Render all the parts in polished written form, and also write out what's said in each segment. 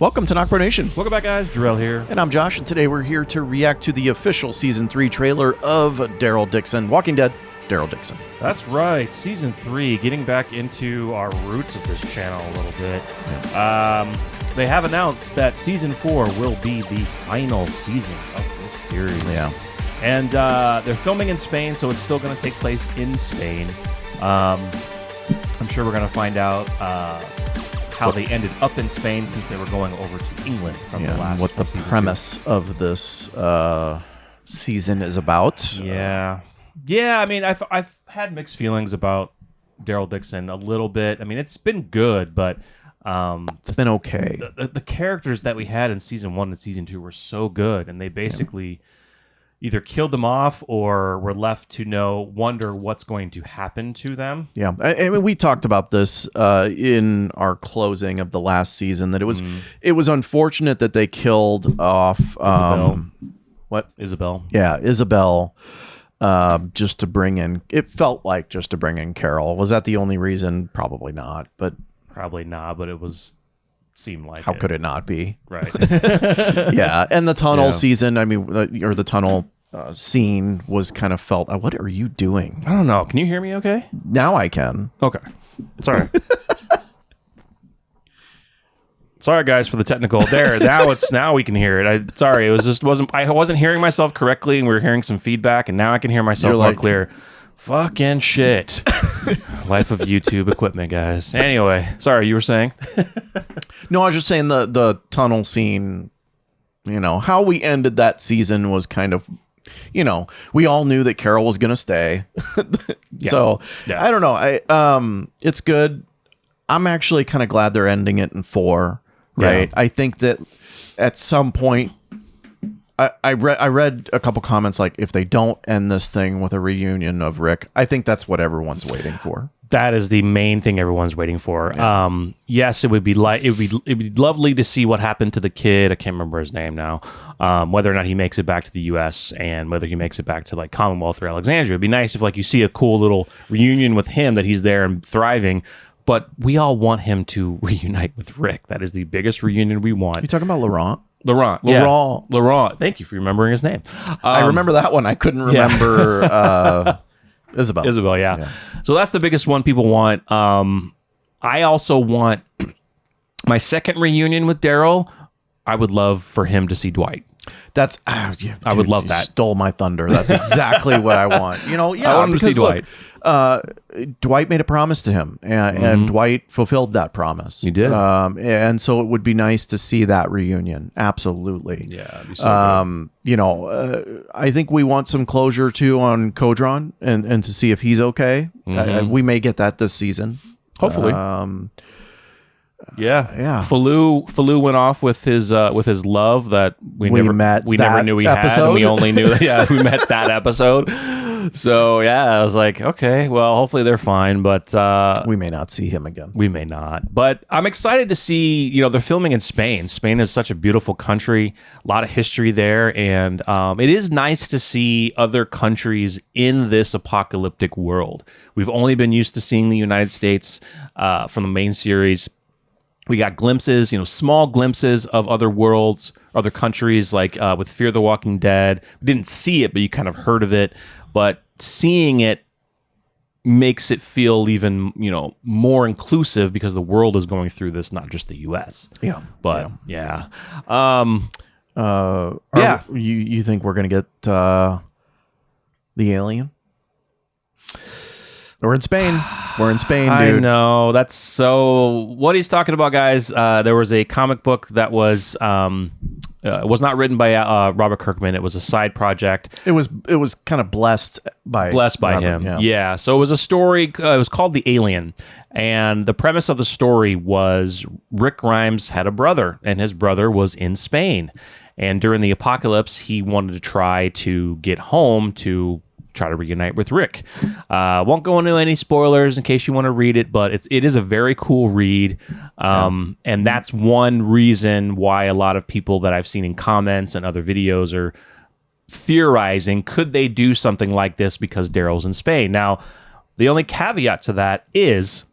Welcome to NocBro Nation. Welcome back, guys. Daryl here. And I'm Josh, and today we're here to react to the official Season 3 trailer of Daryl Dixon, Walking Dead, Daryl Dixon. That's right. Season 3, getting back into our roots of this channel a little bit. Yeah. They have announced that Season 4 will be the final season of this series. Yeah. And they're filming in Spain, so it's still going to take place in Spain. I'm sure we're going to find out how they ended up in Spain since they were going over to England from the last. What the premise of this season is about. Yeah. I mean, I've had mixed feelings about Daryl Dixon a little bit. I mean, it's been good, but it's been okay. The characters that we had in Season 1 and Season 2 were so good, and they basically either killed them off or were left to wonder what's going to happen to them. Yeah, I mean, we talked about this in our closing of the last season, that it was unfortunate that they killed off Isabel. What? Isabel. Yeah, Isabel. Just to bring in, it felt like just to bring in Carol. Was that the only reason? Probably not, but it seemed like how could it not be? Right. Yeah, and the tunnel season, I mean, or the tunnel scene was kind of felt, what are you doing? I don't know. Can you hear me okay? Now I can. Okay. Sorry. Sorry, guys, for the technical. There, now we can hear it. Sorry, it was I wasn't hearing myself correctly, and we were hearing some feedback, and now I can hear myself more clear. Fucking shit. Life of YouTube equipment, guys. Anyway, sorry, you were saying? No, I was just saying the tunnel scene, how we ended that season was kind of, we all knew that Carol was going to stay. So, I don't know. It's good. I'm actually kind of glad they're ending it in 4, right? Yeah. I think that at some point, I read a couple comments like, if they don't end this thing with a reunion of Rick, I think that's what everyone's waiting for. That is the main thing everyone's waiting for. Yeah. Yes, it would be lovely to see what happened to the kid. I can't remember his name now. Whether or not he makes it back to the U.S. and whether he makes it back to like Commonwealth or Alexandria. It'd be nice if you see a cool little reunion with him, that he's there and thriving. But we all want him to reunite with Rick. That is the biggest reunion we want. You talking about Laurent? Laurent. Thank you for remembering his name. I remember that one. I couldn't remember Isabel. Isabel, yeah. So that's the biggest one people want. I also want my second reunion with Daryl. I would love for him to see Dwight. That's I would love that. Stole my thunder. That's exactly what I want. I want him to see Dwight. Dwight made a promise to him, and Dwight fulfilled that promise. He did. And so it would be nice to see that reunion. Absolutely. Yeah. It'd be so good. I think we want some closure too on Kodron and to see if he's okay. We may get that this season. Hopefully. Yeah. Falou went off with his love that we never knew he had, and we only knew we met that episode. So I was like, okay, well, hopefully they're fine, but we may not see him again. We may not, but I'm excited to see. They're filming in Spain. Spain is such a beautiful country, a lot of history there, and it is nice to see other countries in this apocalyptic world. We've only been used to seeing the United States from the main series. We got glimpses, small glimpses of other worlds, other countries, like with Fear the Walking Dead. We didn't see it, but you kind of heard of it. But seeing it makes it feel even, more inclusive because the world is going through this, not just the U.S. Yeah. But, You think we're going to get the alien? We're in Spain. We're in Spain, dude. I know. That's so... What he's talking about, guys, there was a comic book that was not written by Robert Kirkman. It was a side project. It was kind of blessed by Robert, him. Yeah. So it was a story. It was called The Alien. And the premise of the story was Rick Grimes had a brother, and his brother was in Spain. And during the apocalypse, he wanted to try to get home to try to reunite with Rick. Won't go into any spoilers in case you want to read it, but it is a very cool read. And that's one reason why a lot of people that I've seen in comments and other videos are theorizing, could they do something like this because Daryl's in Spain? Now, the only caveat to that is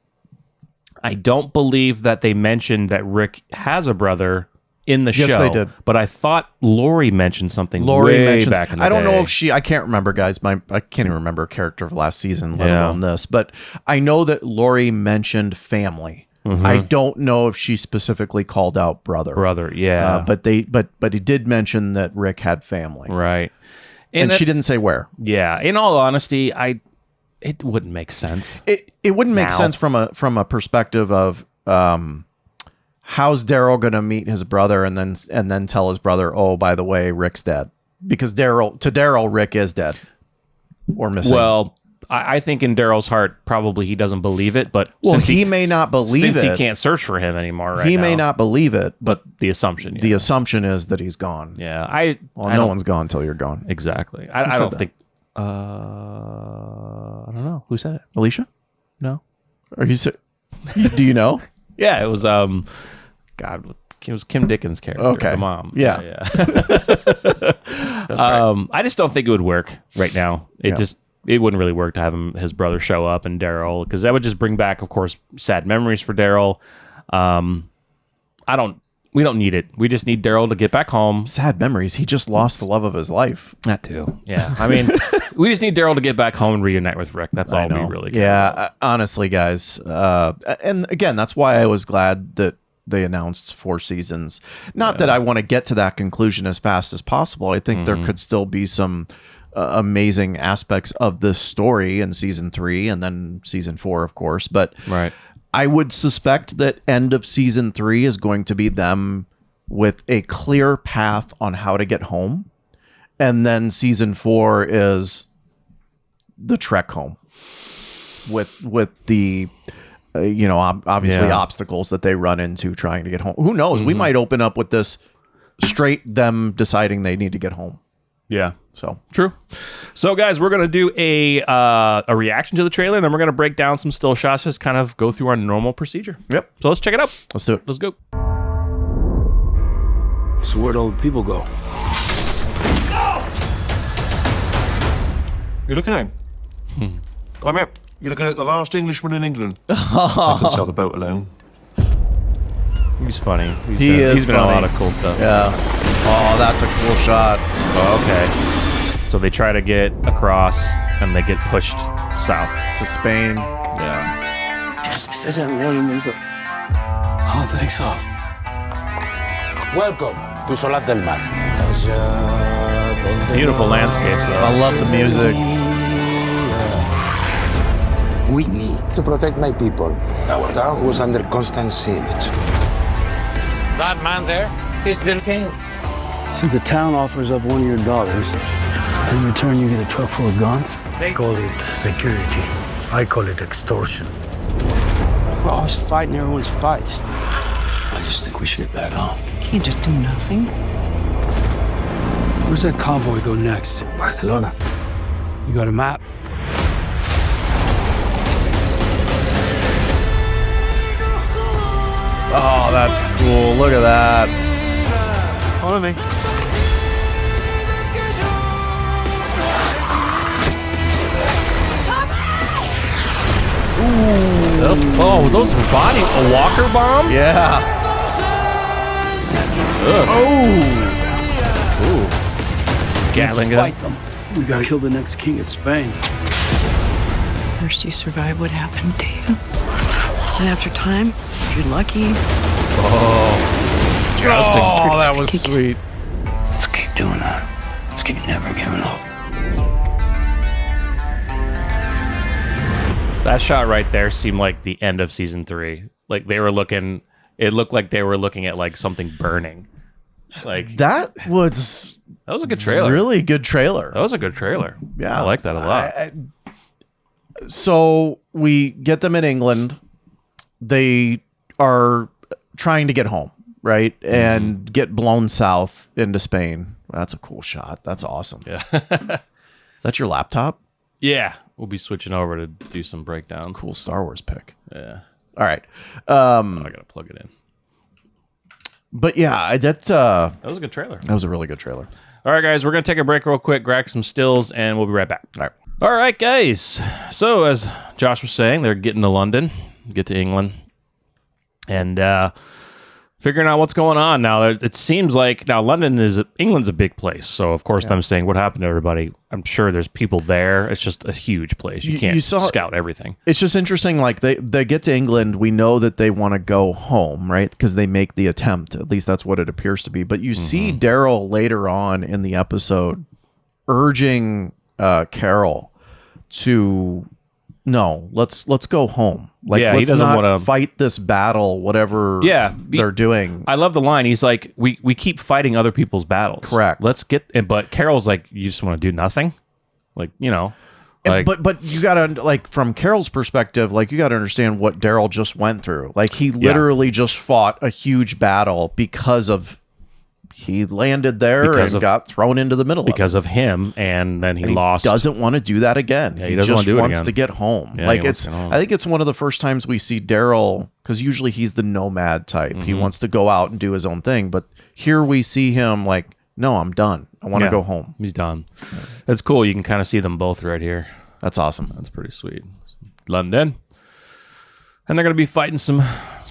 I don't believe that they mentioned that Rick has a brother in the show. Yes, they did. But I thought Lori mentioned something way back in the day. I don't know if I can't remember, guys. I can't even remember a character of last season, let alone this. But I know that Lori mentioned family. I don't know if she specifically called out brother. Yeah. But he did mention that Rick had family. Right. And she didn't say where. Yeah. In all honesty, it wouldn't make sense. It wouldn't make sense from a perspective of how's Daryl going to meet his brother and then tell his brother, oh, by the way, Rick's dead, because to Daryl, Rick is dead or missing. Well, I think in Daryl's heart, probably he doesn't believe it, but since he may not believe since it, he can't search for him anymore. Right he now, may not believe it, but the assumption, the assumption is that he's gone. Yeah, no one's gone until you're gone. Exactly. I don't think. I don't know who said it. Alicia? No. Are you? Do you know? Yeah, it was. God, it was Kim Dickens' character, okay. the mom. Yeah. That's right. I just don't think it would work right now. It wouldn't really work to have his brother show up and Daryl, because that would just bring back, of course, sad memories for Daryl. We don't need it. We just need Daryl to get back home. Sad memories. He just lost the love of his life. That too. Yeah. I mean, we just need Daryl to get back home and reunite with Rick. That's all we really care about. Honestly, guys. And again, that's why I was glad that they announced 4 seasons. Not that I want to get to that conclusion as fast as possible. I think there could still be some amazing aspects of this story in season 3 and then season 4, of course. But I would suspect that end of season 3 is going to be them with a clear path on how to get home. And then season 4 is the trek home with the obviously obstacles that they run into trying to get home. Who knows? We might open up with this straight them deciding they need to get home. Yeah. So true. So guys, we're gonna do a reaction to the trailer, and then we're gonna break down some still shots, just kind of go through our normal procedure. Yep. So let's check it out. Let's do it. Let's go. So where'd all the people go? You're looking at him. I'm out. You're looking at the last Englishman in England. I can sail the boat alone. He's funny. He's been in a funny. lot of cool stuff. Yeah. Oh, that's a cool shot. Oh, okay. So they try to get across, and they get pushed south. To Spain. Yeah. This isn't really easy. I don't think so. Welcome to Solat del Mar. Beautiful landscapes, though. I love the music. We need to protect my people. Our town was under constant siege. That man there, he's the king. So the town offers up one of your daughters. In return, you get a truck full of guns? They call it security. I call it extortion. We're always fighting everyone's fights. I just think we should get back home. Can't just do nothing. Where's that convoy go next? Barcelona. You got a map? Oh, that's cool. Look at that. Follow me. Ooh. Oh, those were body. A walker bomb? Yeah. Ooh. Gatling gun. Fight them. We gotta kill the next king of Spain. First you survive what happened to you. And after time, if you're lucky, Jousting. Oh, that was sweet. Let's keep doing that. Let's keep never giving up. That shot right there seemed like the end of season 3. Like they were looking. It looked like they were looking at like something burning. Like That was a good trailer. really good trailer. That was a good trailer. Yeah. I like that a lot. So we get them in England. They are trying to get home, right? And get blown south into Spain. That's a cool shot. That's awesome. Yeah. That's your laptop? Yeah. We'll be switching over to do some breakdowns. Cool Star Wars pick. Yeah. All right. I gotta plug it in. But yeah, That was a good trailer. that was a really good trailer. All right, guys, we're gonna take a break real quick, grab some stills, and we'll be right back. All right, guys. So as Josh was saying, they're getting to London, get to England, and figuring out what's going on now. It seems like now England's a big place, so of course I'm saying what happened to everybody. I'm sure there's people there. It's just a huge place. You can't scout everything. It's just interesting. Like they get to England, we know that they want to go home, right? Because they make the attempt. At least that's what it appears to be. But you see Daryl later on in the episode urging Carol to. No, let's go home. Like, he let's doesn't not want to fight this battle, whatever they're doing. I love the line. He's like, we keep fighting other people's battles. Correct. But Carol's like, you just want to do nothing? Like, like, but you gotta, like, from Carol's perspective, like, you gotta understand what Daryl just went through. Like, he literally just fought a huge battle because of he landed there and got thrown into the middle because of him, and then he lost. He doesn't want to do that again. Yeah, he doesn't want to do it wants again. to get home. Yeah, like I think it's one of the first times we see Daryl, because usually he's the nomad type. He wants to go out and do his own thing, but here we see him like, no, I'm done. I want to go home. He's done. That's cool. You can kind of see them both right here. That's awesome. That's pretty sweet. London. And they're going to be fighting some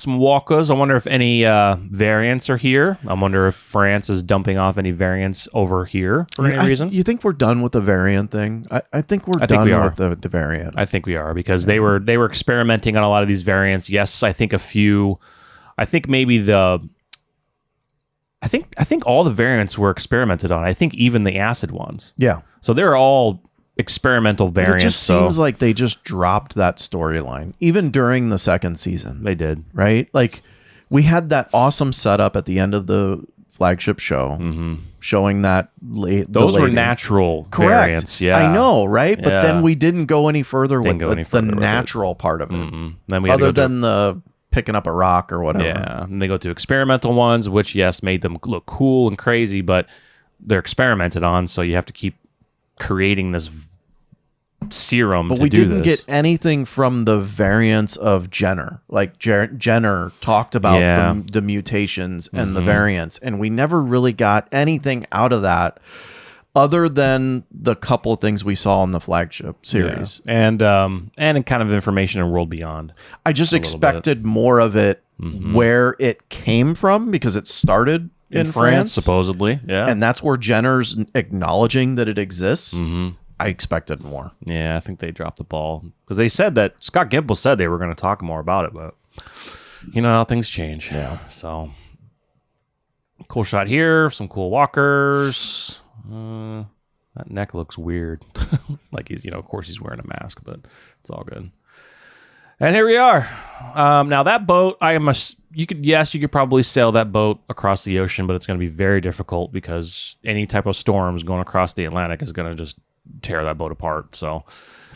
walkers. I wonder if any variants are here. I wonder if France is dumping off any variants over here for any reason. You think we're done with the variant thing? I think we're done with the variant. I think we are, because they were experimenting on a lot of these variants. Yes, I think a few. I think maybe I think all the variants were experimented on. I think even the acid ones. Yeah. So they're all experimental variants. It just seems like they just dropped that storyline even during the second season. They did, right? Like, we had that awesome setup at the end of the flagship show showing that those were natural variants. Yeah, I know, right? But then we didn't go any further with the natural part of it. Then we other than the picking up a rock or whatever. Yeah, and they go to experimental ones, which made them look cool and crazy, but they're experimented on, so you have to keep creating this serum. But we didn't get anything from the variants of Jenner. Like Jenner talked about the mutations and the variants, and we never really got anything out of that other than the couple of things we saw in the flagship series. And kind of information in World Beyond. I just expected more of it where it came from, because it started in France supposedly. Yeah. And that's where Jenner's acknowledging that it exists. I expected more. Yeah, I think they dropped the ball, because they said that Scott Gimple said they were going to talk more about it, but you know how things change. Yeah. So cool shot here. Some cool walkers. That neck looks weird. Like he's, of course he's wearing a mask, but it's all good. And here we are. Now that boat, you could probably sail that boat across the ocean, but it's going to be very difficult, because any type of storms going across the Atlantic is going to just tear that boat apart. So,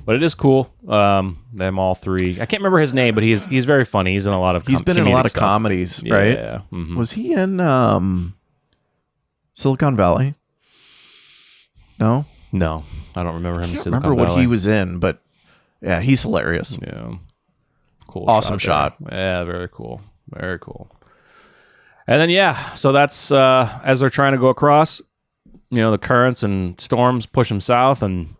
but it is cool. Them all three. I can't remember his name, but he's very funny. He's in a lot of he's been in a lot of stuff. comedies, right? Yeah. Was he in Silicon Valley? No, I don't remember him. I can't remember what he was in, but yeah, he's hilarious. Yeah, cool, awesome shot. Yeah, very cool, very cool. And then so that's as they're trying to go across. The currents and storms push them south, and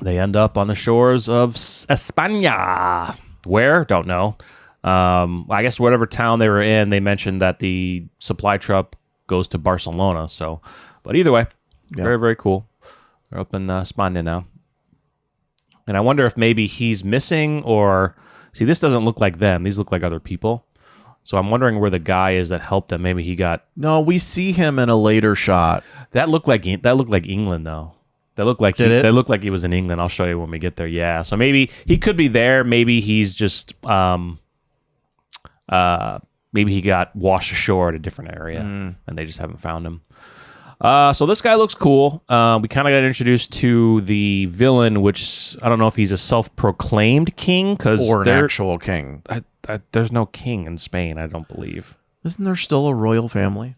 they end up on the shores of España. Where? Don't know. I guess whatever town they were in, they mentioned that the supply truck goes to Barcelona. So, but either way, very, very cool. They're up in España now. And I wonder if maybe he's missing, or... See, this doesn't look like them. These look like other people. So I'm wondering where the guy is that helped him. Maybe he got... No, we see him in a later shot. That looked like England, though. That looked like he was in England. I'll show you when we get there. Yeah. So maybe he could be there. Maybe he's just maybe he got washed ashore at a different area and they just haven't found him. So this guy looks cool. We kind of got introduced to the villain, which I don't know if he's a self-proclaimed king or an actual king. There's no king in Spain, I don't believe. Isn't there still a royal family?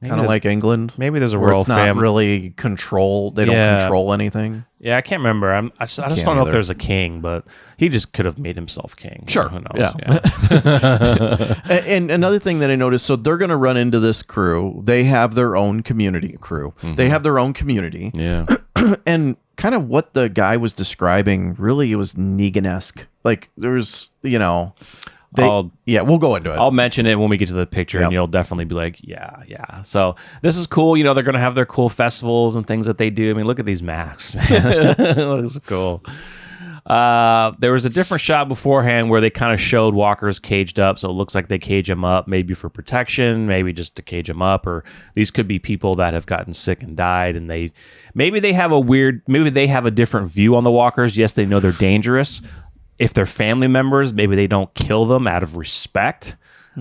Kind of like England. Maybe there's a where royal it's not family. really controlled. They don't control anything. Yeah, I can't remember. I just don't know if there's a king, but he just could have made himself king. Sure. Who knows? Yeah. And another thing that I noticed, so they're going to run into this crew. They have their own community crew. They have their own community. Yeah. And kind of what the guy was describing, really, it was Negan-esque. Like, there's, we'll go into it. I'll mention it when we get to the picture, and you'll definitely be like, yeah. So this is cool. You know, they're going to have their cool festivals and things that they do. I mean, look at these masks, man. It looks cool. There was a different shot beforehand where they kind of showed walkers caged up, so it looks like they cage them up maybe for protection, maybe just to cage them up, or these could be people that have gotten sick and died, and maybe they have a different view on the walkers. Yes, they know they're dangerous. If they're family members, maybe they don't kill them out of respect.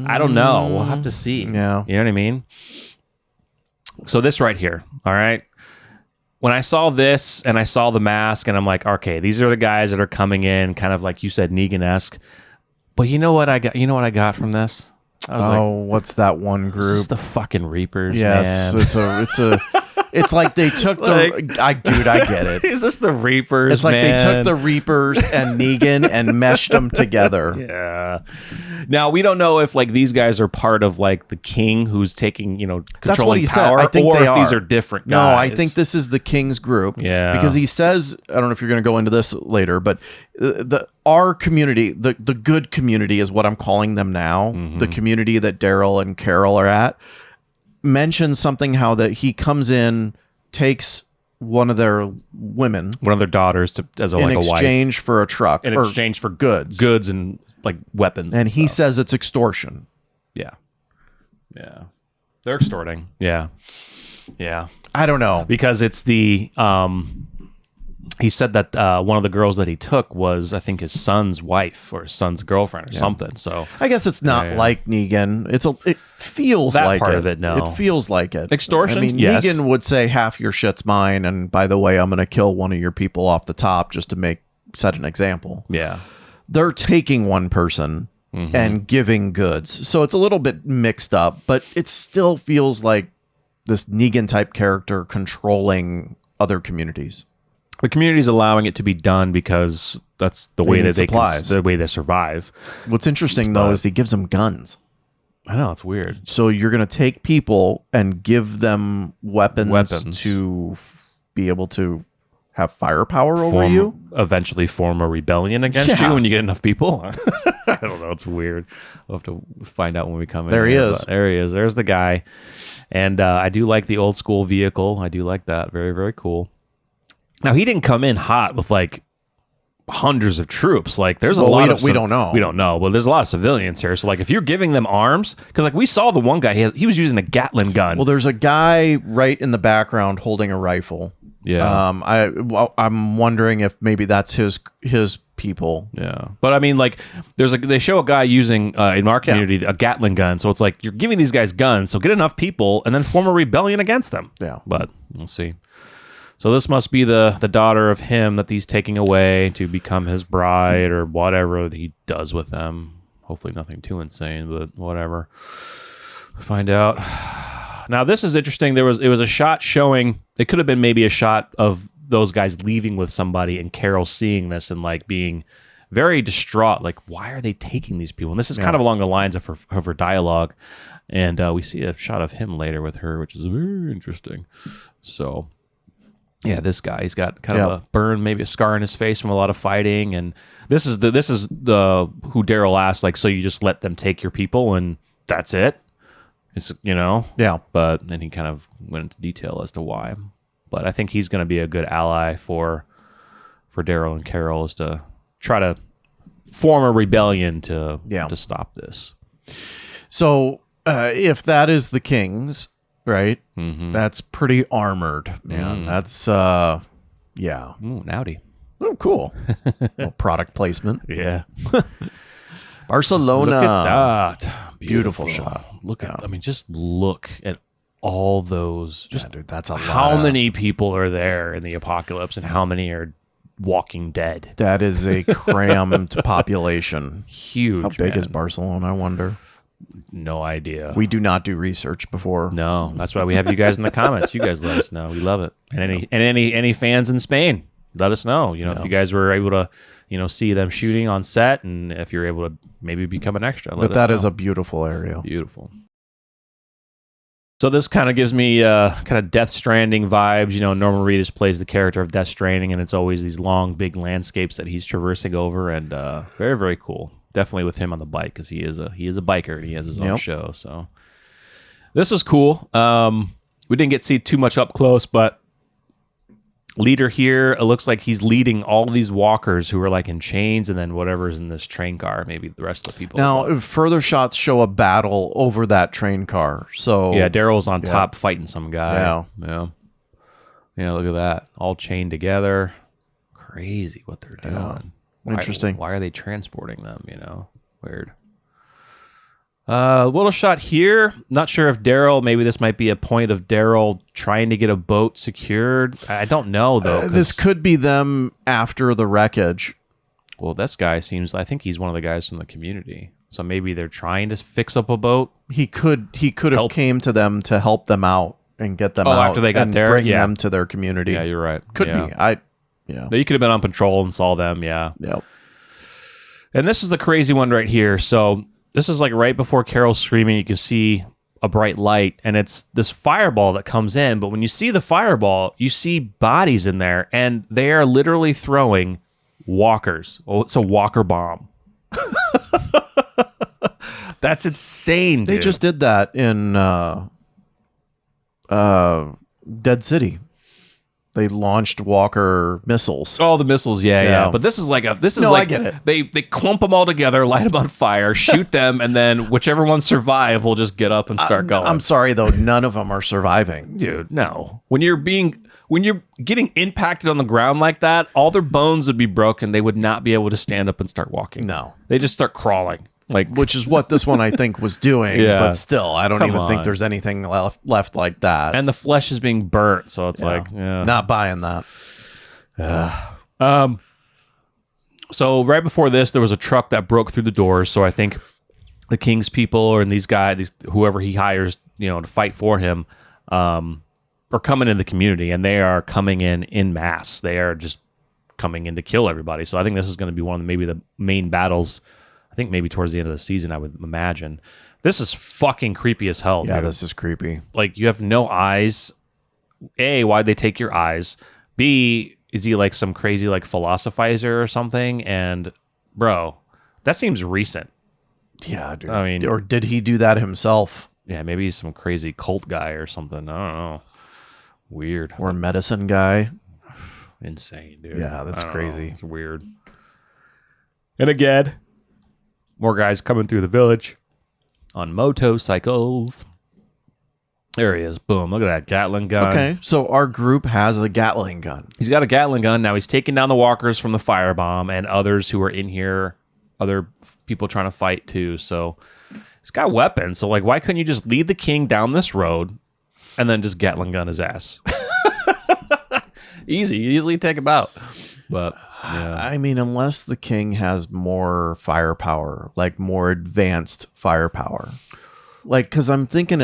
I don't know. We'll have to see. Yeah. You know what I mean? So this right here, all right? When I saw this and I saw the mask, and I'm like, okay, these are the guys that are coming in, kind of like you said, Negan-esque. But you know what I got? You know what I got from this? I was what's that one This group? is the fucking Reapers. Yes, man. it's like they took I get it. Is this the Reapers? It's like man? they took the Reapers and Negan and meshed them together. Yeah. Now we don't know if like these guys are part of like the king who's taking, controlling That's what he power, said. I think or they if are. these are different guys. No, I think this is the king's group. Yeah. Because he says, I don't know if you're going to go into this later, but our community, the good community is what I'm calling them now. Mm-hmm. The community that Daryl and Carol are at, mentions something how that he comes in, takes one of their women, one of their daughters as a in wife. exchange for a truck, In or exchange for goods, and like weapons. and he stuff. says it's extortion. Yeah. They're extorting. Yeah. I don't know. Because it's the he said that one of the girls that he took was, I think, his son's wife or his son's girlfriend or something. So I guess it's not like Negan. It feels that like part it. of it. No, it feels like it. Extortion. I mean, yes. Negan would say half your shit's mine, and by the way, I'm going to kill one of your people off the top just to set an example. Yeah, they're taking one person and giving goods, so it's a little bit mixed up, but it still feels like this Negan type character controlling other communities. The community's allowing it to be done because that's the way that the way they survive. What's interesting though is he gives them guns. I know, it's weird. So you're going to take people and give them weapons. To be able to have firepower over you? Eventually form a rebellion against you when you get enough people? I don't know. It's weird. We'll have to find out when we come in. There he is. There he is. There's the guy. And I do like the old school vehicle. I do like that. Very, very cool. Now, he didn't come in hot with like hundreds of troops. Like there's a lot of... We don't know. We don't know. Well, there's a lot of civilians here. So like if you're giving them arms... Because like we saw the one guy, he was using a Gatling gun. Well, there's a guy right in the background holding a rifle. Yeah. I'm wondering if maybe that's his people. Yeah. But I mean, like, they show a guy using in our community a Gatling gun. So it's like you're giving these guys guns. So get enough people and then form a rebellion against them. Yeah. But we'll see. So this must be the daughter of him that he's taking away to become his bride or whatever he does with them. Hopefully nothing too insane, but whatever. Find out. Now this is interesting. It was a shot showing. It could have been maybe a shot of those guys leaving with somebody and Carol seeing this and like being very distraught. Like, why are they taking these people? And this is kind of along the lines of her dialogue. And we see a shot of him later with her, which is very interesting. So, yeah, this guy, he's got kind of a burn, maybe a scar in his face from a lot of fighting. And this is the who Daryl asked, like, so you just let them take your people and that's it? It's, but then he kind of went into detail as to why. But I think he's going to be a good ally for Daryl and Carol, is to try to form a rebellion to stop this. So if that is the king's, right, that's pretty armored, man. That's, Ooh, naughty. Oh, cool. Little product placement. Yeah. Barcelona. Look at that. Beautiful shot. Look at, I mean, just look at all those. Just dude, that's a lot. How many people are there in the apocalypse and how many are walking dead? That is a crammed population. Huge. How big is Barcelona, I wonder? No idea. We do not do research before. No, that's why we have you guys in the comments. You guys let us know. We love it. And any fans in Spain, let us know. If you guys were able to, see them shooting on set, and if you're able to maybe become an extra. But that is a beautiful area. Beautiful. So this kind of gives me kind of Death Stranding vibes. Norman Reedus plays the character of Death Stranding, and it's always these long, big landscapes that he's traversing over, and very, very cool. definitely with him on the bike because he is a biker and he has his own show. So this was cool. We didn't get to see too much up close, but leader here, it looks like he's leading all these walkers who are like in chains, and then whatever's in this train car, maybe the rest of the people. Now, further shots show a battle over that train car. So yeah, Daryl's on top fighting some guy. Yeah. Yeah, look at that. All chained together. Crazy what they're doing. Interesting. Why are they transporting them, Weird. Little shot here. Not sure if Daryl, maybe this might be a point of Daryl trying to get a boat secured. I don't know, though. This could be them after the wreckage. Well, this guy I think he's one of the guys from the community. So maybe they're trying to fix up a boat. He could have came to them to help them out and get them out after they got and there? bring Yeah. them to their community. Yeah, you're right. Could Yeah. be. You could have been on patrol and saw them, yeah. Yep. And this is the crazy one right here. So this is like right before Carol's screaming. You can see a bright light, and it's this fireball that comes in. But when you see the fireball, you see bodies in there, and they are literally throwing walkers. Oh, it's a walker bomb. That's insane, dude. They just did that in Dead City. They launched Walker missiles. Oh, the missiles, yeah. But this is like I get it. They clump them all together, light them on fire, shoot them, and then whichever ones survive will just get up and start going. I'm sorry though, none of them are surviving. Dude, no. When you're getting impacted on the ground like that, all their bones would be broken. They would not be able to stand up and start walking. No. They just start crawling. Which is what this one I think was doing. Yeah. But still, I don't Come even think on. there's anything left like that. And the flesh is being burnt, so it's Not buying that. So right before this, there was a truck that broke through the doors. So I think the king's people and whoever he hires, to fight for him, are coming in the community, and they are coming in mass. They are just coming in to kill everybody. So I think this is going to be one of maybe the main battles. I think maybe towards the end of the season, I would imagine. This is fucking creepy as hell. Yeah, dude. this is creepy. Like, you have no eyes. A, why'd they take your eyes? B, is he like some crazy like philosophizer or something? And bro, that seems recent. Yeah, dude. I mean, or did he do that himself? Yeah, maybe he's some crazy cult guy or something. I don't know. Weird. Or medicine guy? Insane, dude. Yeah, that's crazy. It's weird. And again, more guys coming through the village on motorcycles. There he is. Boom. Look at that Gatling gun. Okay, so our group has a Gatling gun. He's got a Gatling gun. Now he's taking down the walkers from the firebomb and others who are in here, other people trying to fight too. So he's got weapons. So like, why couldn't you just lead the king down this road and then just Gatling gun his ass? Easily take him out. But yeah. I mean, unless the king has more firepower, like more advanced firepower, like, because I'm thinking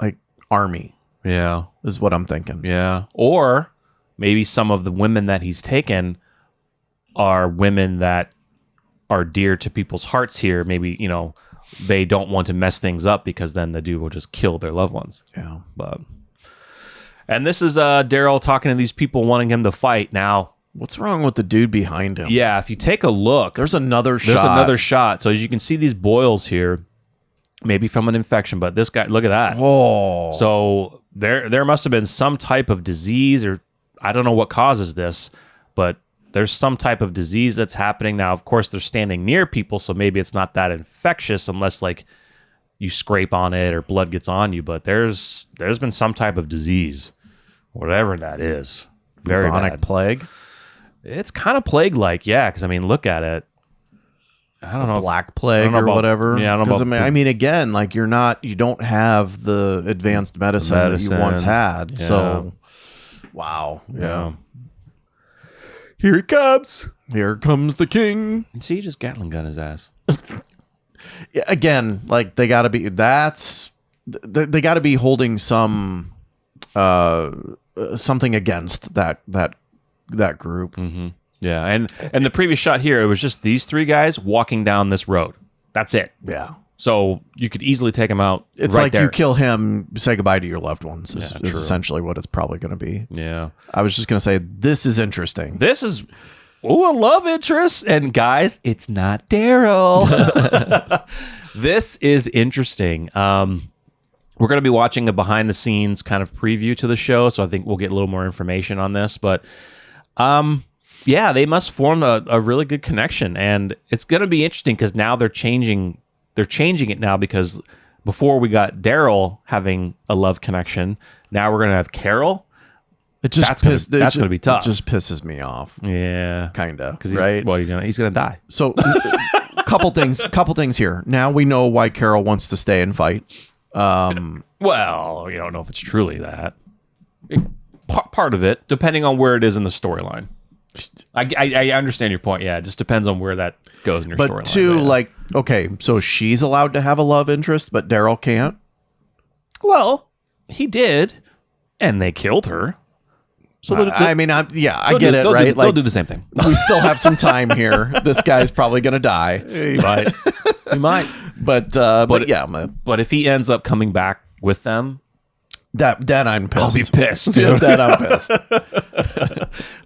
like army. Yeah, is what I'm thinking. Yeah, or maybe some of the women that he's taken are women that are dear to people's hearts here. Maybe they don't want to mess things up because then the dude will just kill their loved ones. Yeah, and this is Daryl talking to these people wanting him to fight now. What's wrong with the dude behind him? Yeah, if you take a look, there's another shot. There's another shot. So as you can see these boils here, maybe from an infection, but this guy, look at that. Oh. So there must have been some type of disease, or I don't know what causes this, but there's some type of disease that's happening. Now, of course, they're standing near people, so maybe it's not that infectious unless like you scrape on it or blood gets on you, but there's been some type of disease, whatever that is. Very bubonic bad. Plague. It's kind of plague-like, yeah, because I mean, look at it. I don't know. Black Plague or whatever. Yeah, I don't know about, I mean, again, like you don't have the advanced medicine that you once had. Yeah. So, wow. Yeah. Here he comes. Here comes the king. See, just Gatling gun his ass. Yeah, again, like they got to be. They got to be holding some something against that group. Mm-hmm. Yeah, and the previous shot here, it was just these three guys walking down this road. That's it. Yeah. So you could easily take them out. It's right like there. you kill him, say goodbye to your loved ones. Is true. essentially what it's probably going to be. Yeah. I was just going to say this is interesting. This is a love interest. And guys, it's not Daryl. This is interesting. We're going to be watching a behind the scenes kind of preview to the show, so I think we'll get a little more information on this. But yeah, they must form a really good connection, and it's going to be interesting because now they're changing it now, because before we got Daryl having a love connection, now we're going to have Carol. That's going to be tough. It just pisses me off. Yeah, kind of. Right? Well, he's going to die. So, couple things here. Now we know why Carol wants to stay and fight. Well, you don't know if it's truly that. Part of it, depending on where it is in the storyline. I understand your point. Yeah, it just depends on where that goes in your storyline. But two, like, okay, so she's allowed to have a love interest, but Daryl can't? Well, he did, and they killed her. So I get it, right? They'll do the same thing. We still have some time here. This guy's probably going to die. He might. He might. But yeah. But if he ends up coming back with them, that I'm pissed. I'll be pissed, dude. That I'm pissed.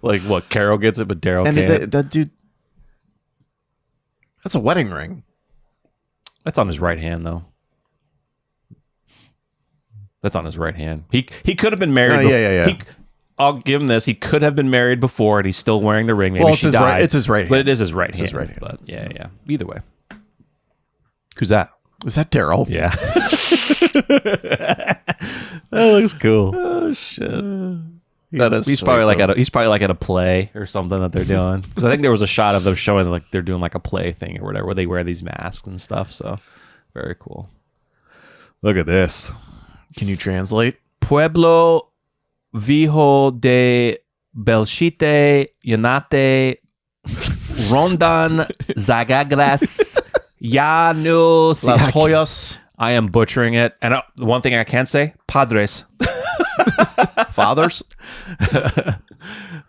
Like, what, Carol gets it, but Daryl can't? And that dude, that's a wedding ring. That's on his right hand, though. That's on his right hand. He could have been married. Yeah. I'll give him this. He could have been married before, and he's still wearing the ring. Maybe well, she died. It's his right hand. But it is his right hand. His right hand. But yeah. Either way. Who's that? Is that Daryl? Yeah. That looks cool. Oh shit. He's probably like at a play or something that they're doing, because I think there was a shot of them showing like they're doing like a play thing or whatever, where they wear these masks and stuff. So very cool. Look at this. Can you translate? Pueblo Viejo de Belchite Yanate Rondan Zagagras Llanos Las Joyas. I am butchering it. And the one thing I can say, Padres. Fathers.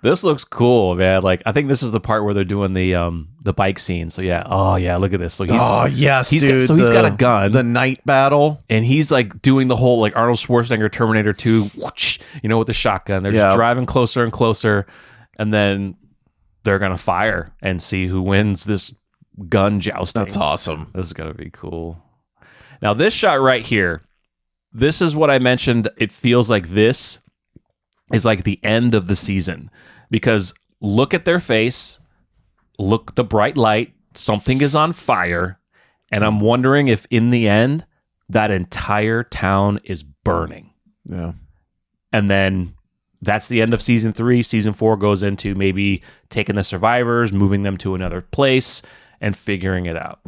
This looks cool, man. Like, I think this is the part where they're doing the bike scene. So yeah. Oh yeah, look at this. So he's dude. He's got a gun. The night battle. And he's like doing the whole like Arnold Schwarzenegger Terminator 2, whoosh, with the shotgun. They're just driving closer and closer, and then they're gonna fire and see who wins this gun jousting. That's awesome. This is gonna be cool. Now this shot right here, this is what I mentioned. It feels like this is like the end of the season, because look at their face, look at the bright light, something is on fire, and I'm wondering if in the end that entire town is burning. Yeah. And then that's the end of season 3. Season 4 goes into maybe taking the survivors, moving them to another place, and figuring it out.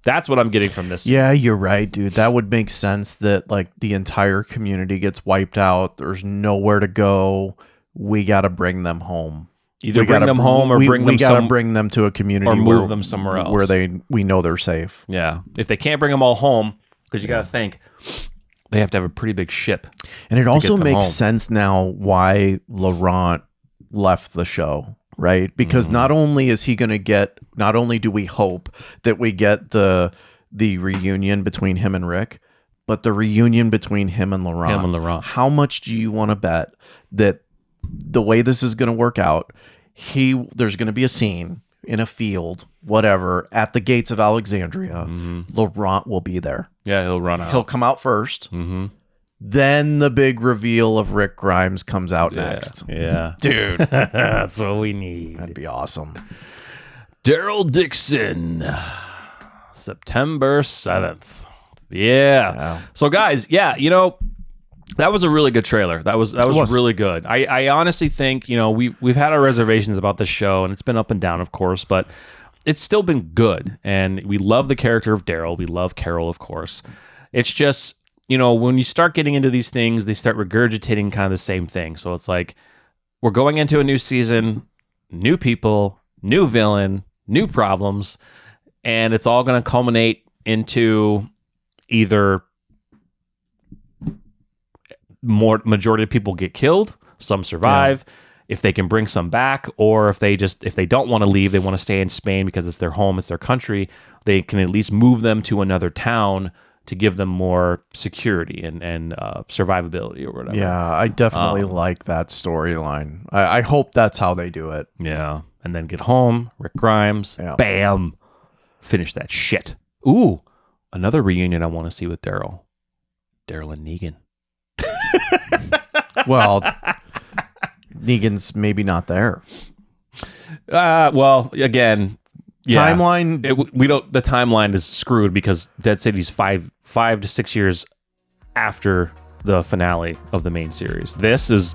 That's what I'm getting from this. Yeah, you're right, dude. That would make sense, that like the entire community gets wiped out. There's nowhere to go. We got to bring them home. Either bring them home or we got to bring them to a community or move them somewhere else where we know they're safe. Yeah. If they can't bring them all home, because you got to think they have to have a pretty big ship. And it also makes sense now why Laurent left the show. Right? Because not only is he going to get, not only do we hope that we get the reunion between him and Rick, but the reunion between him and Laurent. How much do you want to bet that the way this is going to work out, there's going to be a scene in a field, whatever, at the gates of Alexandria. Laurent will be there. Yeah, he'll run out. He'll come out first. Then the big reveal of Rick Grimes comes out next. Yeah. Dude. That's what we need. That'd be awesome. Daryl Dixon. September 7th. Yeah. So guys, that was a really good trailer. That was really good. I honestly think, we've had our reservations about this show, and it's been up and down, of course, but it's still been good. And we love the character of Daryl. We love Carol, of course. It's just, when you start getting into these things, they start regurgitating kind of the same thing. So it's like, we're going into a new season, new people, new villain, new problems, and it's all going to culminate into either majority of people get killed, some survive, if they can bring some back, or if they don't want to leave, they want to stay in Spain because it's their home, it's their country, they can at least move them to another town to give them more security and survivability or whatever. Yeah, I definitely like that storyline. I hope that's how they do it. Yeah. and then get home. Rick Grimes, Yeah. bam, finish that shit. Ooh, another reunion I want to see with Daryl. Daryl and Negan. Well, Negan's maybe not there. Well, again, yeah. Timeline. We don't. The timeline is screwed because Dead City's 5 to 6 years after the finale of the main series. This is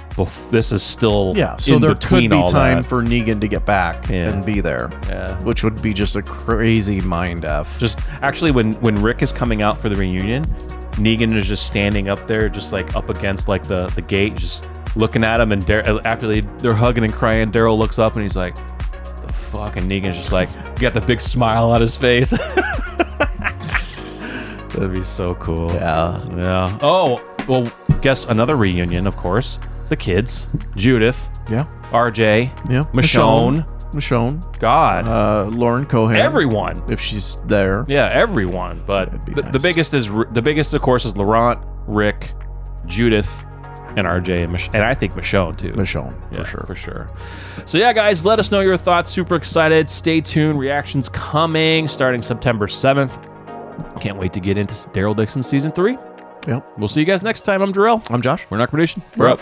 still So in there could between be all time that. for Negan to get back Yeah. and be there. Yeah. Which would be just a crazy mind f. Just actually, when Rick is coming out for the reunion, Negan is just standing up there, just like up against like the gate, just looking at him. And after they're hugging and crying, Daryl looks up and he's like, "The fuck?" And Negan's just like, got the big smile on his face. That'd be so cool. Yeah. Oh, well, guess another reunion, of course. The kids, Judith, Yeah. RJ, Yeah. Michonne. God, Lauren Cohan. everyone. If she's there. Yeah, everyone. But That'd be the nice. biggest, of course, is Laurent, Rick, Judith, and RJ, and I think Michonne too. Michonne, Yeah, for sure. So yeah, guys, let us know your thoughts. Super excited. Stay tuned. Reactions coming starting September 7th. Can't wait to get into Daryl Dixon season 3. Yep. We'll see you guys next time. I'm Darrell. I'm Josh. We're NocBro Nation. We're up.